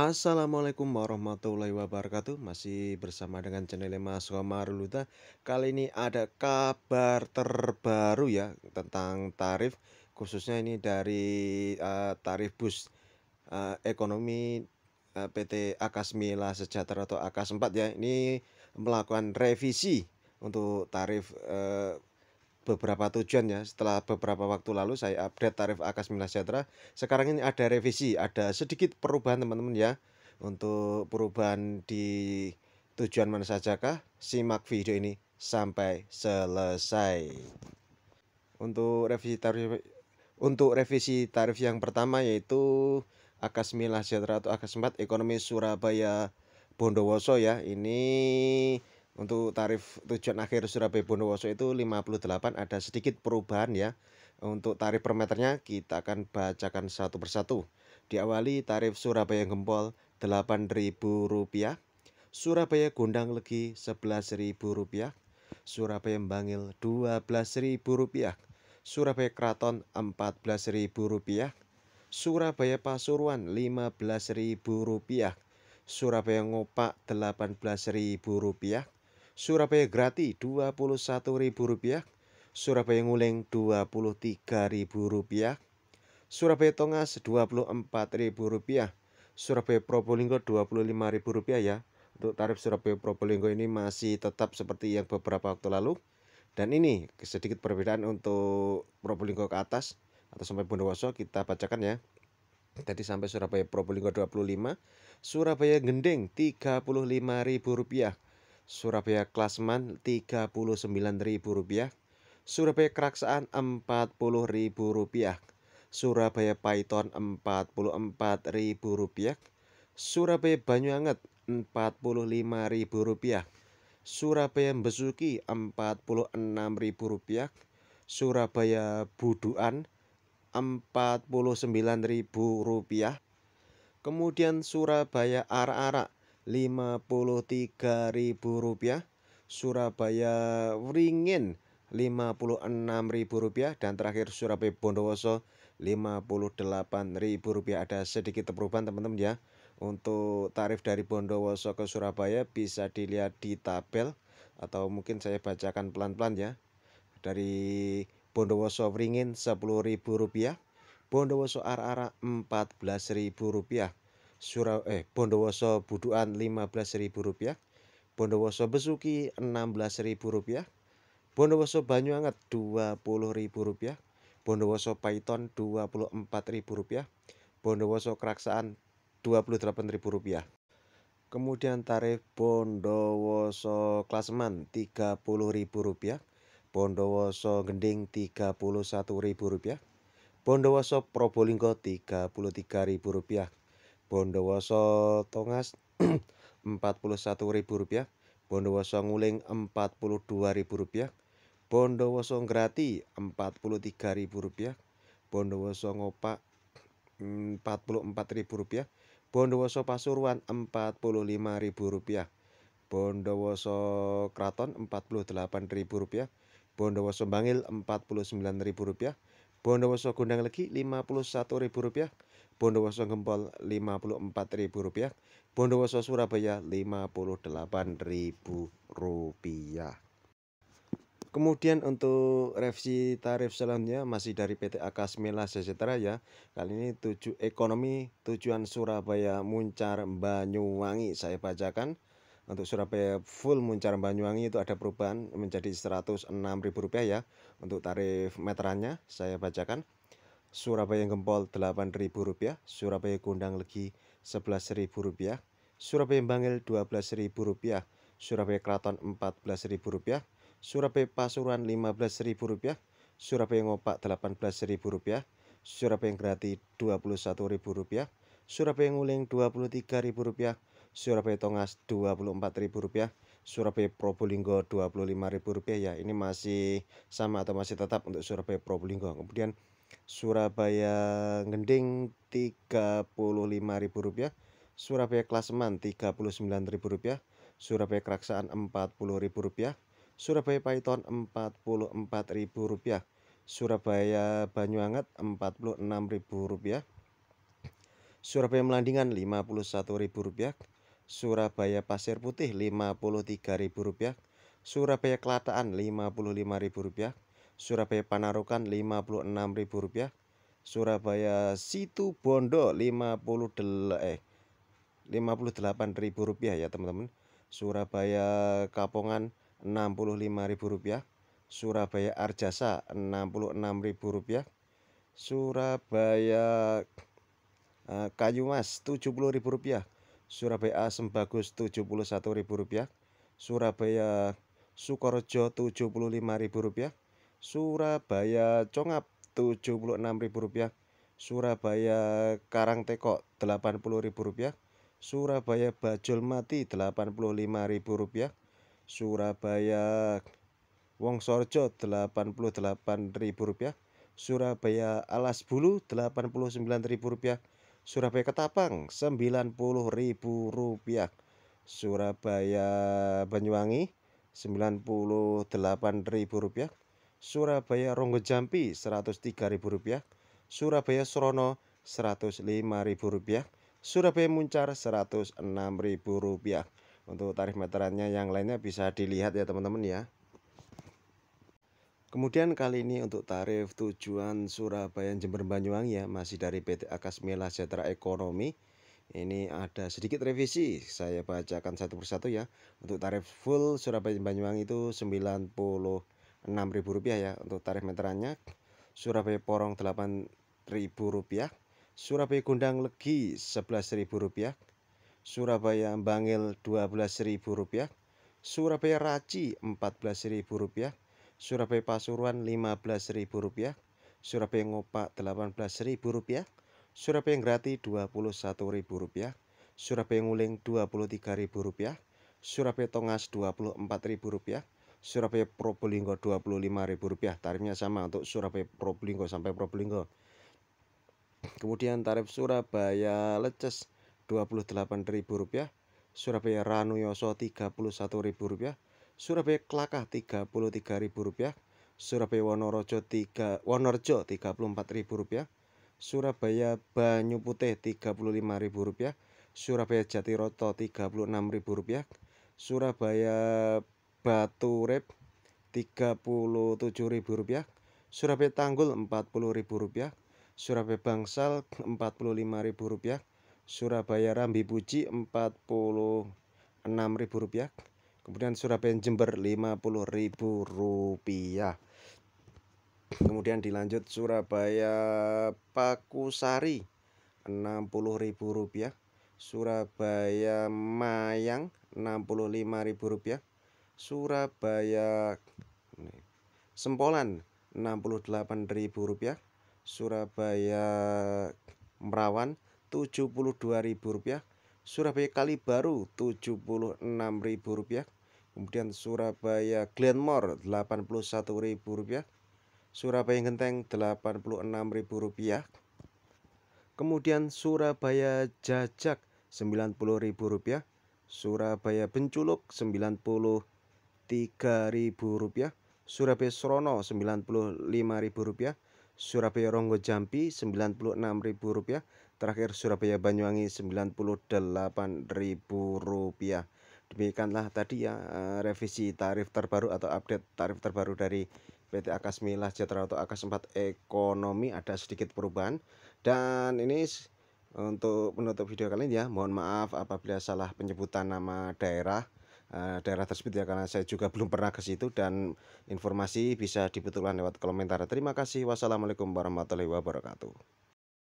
Assalamualaikum warahmatullahi wabarakatuh. Masih bersama dengan channel Mas Komaruluta. Kali ini ada kabar terbaru ya tentang tarif, khususnya ini dari tarif bus ekonomi PT Akasmila Sejahtera atau Akas 4 ya. Ini melakukan revisi untuk tarif beberapa tujuan ya. Setelah beberapa waktu lalu saya update tarif Akasmila Sejahtera. Sekarang ini ada revisi, ada sedikit perubahan teman-teman ya. Untuk perubahan di tujuan mana sajakah? Simak video ini sampai selesai. Untuk revisi tarif yang pertama yaitu Akasmila Sejahtera atau Akas 4 Ekonomi Surabaya Bondowoso ya. Ini untuk tarif tujuan akhir Surabaya Bondowoso itu 58, ada sedikit perubahan ya. Untuk tarif per meternya kita akan bacakan satu persatu. Diawali tarif Surabaya Gempol Rp8.000, Surabaya Gondang Legi Rp11.000, Surabaya Bangil Rp12.000, Surabaya Kraton Rp14.000, Surabaya Pasuruan Rp15.000, Surabaya Ngopak Rp18.000, Surabaya Grati Rp21.000, Surabaya Nguling Rp23.000, Surabaya Tongas Rp24.000, Surabaya Probolinggo Rp25.000 ya. Untuk tarif Surabaya Probolinggo ini masih tetap seperti yang beberapa waktu lalu. Dan ini sedikit perbedaan untuk Probolinggo ke atas atau sampai Bondowoso kita bacakan ya. Tadi sampai Surabaya Probolinggo 25, Surabaya Gending Rp35.000, Surabaya Klasman Rp39.000, Surabaya Keraksaan Rp40.000, Surabaya Paiton Rp44.000, Surabaya Banyuanget Rp45.000, Surabaya Besuki Rp46.000, Surabaya Buduan Rp49.000, kemudian Surabaya Arak-arak Rp53.000, Surabaya Wringin Rp56.000, dan terakhir Surabaya Bondowoso Rp58.000. Ada sedikit perubahan teman-teman ya. Untuk tarif dari Bondowoso ke Surabaya bisa dilihat di tabel atau mungkin saya bacakan pelan-pelan ya. Dari Bondowoso Wringin Rp10.000, Bondowoso Arak-arak Rp14.000, Bondowoso Buduan Rp15.000, Bondowoso Besuki Rp16.000, Bondowoso Banyuanget Rp20.000, Bondowoso Paiton Rp24.000, Bondowoso Keraksaan Rp28.000. Kemudian tarif Bondowoso Klasman Rp30.000, Bondowoso Gending Rp31.000, Bondowoso Probolinggo Rp33.000, Bondowoso Tongas Rp41.000, Bondowoso Nguling Rp42.000, Bondowoso Grati Rp43.000, Bondowoso Ngopak Rp44.000, Bondowoso Pasuruan Rp45.000, Bondowoso Kraton Rp48.000, Bondowoso Bangil Rp49.000, Bondowoso Gondang Legi Rp51.000, Bondowoso Gempol Rp54.000, Bondowoso Surabaya Rp58.000. Kemudian untuk revisi tarif selanjutnya masih dari PT Akasmila Sejahtera ya. Kali ini ekonomi tujuan Surabaya Muncar Banyuwangi saya bacakan. Untuk Surabaya full Muncar Banyuwangi itu ada perubahan menjadi Rp106.000 ya. Untuk tarif meterannya saya bacakan. Surabaya Gempol Rp8.000, Surabaya Gondang Legi Rp11.000, Surabaya Bangil Rp12.000, Surabaya Kraton Rp14.000, Surabaya Pasuruan Rp15.000, Surabaya Ngopak Rp18.000, Surabaya Grati Rp21.000, Surabaya Nguling Rp23.000, Surabaya Tongas Rp24.000, Surabaya Probolinggo Rp25.000 ya. Ini masih sama atau masih tetap untuk Surabaya Probolinggo. Kemudian Surabaya Gending Rp35.000, Surabaya Klasemen Rp39.000, Surabaya Keraksaan Rp40.000, Surabaya Paiton Rp44.000, Surabaya Banyuanget Rp46.000, Surabaya Melandingan Rp51.000, Surabaya Pasir Putih Rp53.000, Surabaya Kelataan Rp55.000, Surabaya Panarukan Rp56.000, Surabaya Situbondo Rp58.000 ya teman-teman. Surabaya Kapongan Rp65.000, Surabaya Arjasa Rp66.000, Surabaya Kayumas Rp70.000, Surabaya Asem Bagus Rp71.000, Surabaya Sukorejo Rp75.000, Surabaya Congap Rp76.000, Surabaya Karangteko Rp80.000, Surabaya Bajulmati Rp85.000, Surabaya Wongsorejo Rp88.000, Surabaya Alas Bulu Rp89.000, Surabaya Ketapang Rp90.000, Surabaya Banyuwangi Rp98.000, Surabaya Ronggo Jampi Rp103.000, Surabaya Srono Rp105.000, Surabaya Muncar Rp106.000. Untuk tarif meterannya yang lainnya bisa dilihat ya teman-teman ya. Kemudian kali ini untuk tarif tujuan Surabaya Jember Banyuwangi ya, masih dari PT Akasmila Sejahtera Ekonomi. Ini ada sedikit revisi, saya bacakan satu persatu ya. Untuk tarif full Surabaya Banyuwangi itu Rp96.000 ya. Untuk tarif meterannya Surabaya Porong Rp8.000, Surabaya Gondang Legi Rp11.000, Surabaya Bangil Rp12.000, Surabaya Raci Rp14.000, Surabaya Pasuruan Rp15.000, Surabaya Ngopak Rp18.000, Surabaya Ngrati Rp21.000, Surabaya Nguling Rp23.000, Surabaya Tongas Rp24.000, Surabaya Probolinggo Rp25.000. Tarifnya sama untuk Surabaya Probolinggo sampai Probolinggo. Kemudian tarif Surabaya Leces Rp28.000, Surabaya Ranuyoso Rp31.000, Surabaya Klakah Rp33.000, Surabaya Wonorejo Rp34.000, Surabaya Banyu Putih Rp35.000, Surabaya Jatiroto Rp36.000, Surabaya Batu Urip Rp37.000, Surabaya Tanggul Rp40.000, Surabaya Bangsal Rp45.000, Surabaya Rambi Puji Rp46.000, kemudian Surabaya Jember Rp50.000. Kemudian dilanjut Surabaya Pakusari Rp60.000, Surabaya Mayang Rp65.000, Surabaya Sempolan Rp68.000, Surabaya Merawan Rp72.000, Surabaya Kalibaru Rp76.000, kemudian Surabaya Glenmore Rp81.000, Surabaya Genteng Rp86.000, kemudian Surabaya Jajak Rp90.000, Surabaya Benculuk Rp93.000, Surabaya Srono Rp95.000, Surabaya Ronggo Jampi Rp96.000, terakhir Surabaya Banyuwangi Rp98.000. Demikianlah tadi ya revisi tarif terbaru atau update tarif terbaru dari PT Akasmila Sejahtera atau Akas 4 Ekonomi. Ada sedikit perubahan, dan ini untuk menutup video kali ini ya, mohon maaf apabila salah penyebutan nama daerah tersebut ya, karena saya juga belum pernah ke situ, dan informasi bisa dibetulkan lewat komentar. Terima kasih. Wassalamualaikum warahmatullahi wabarakatuh.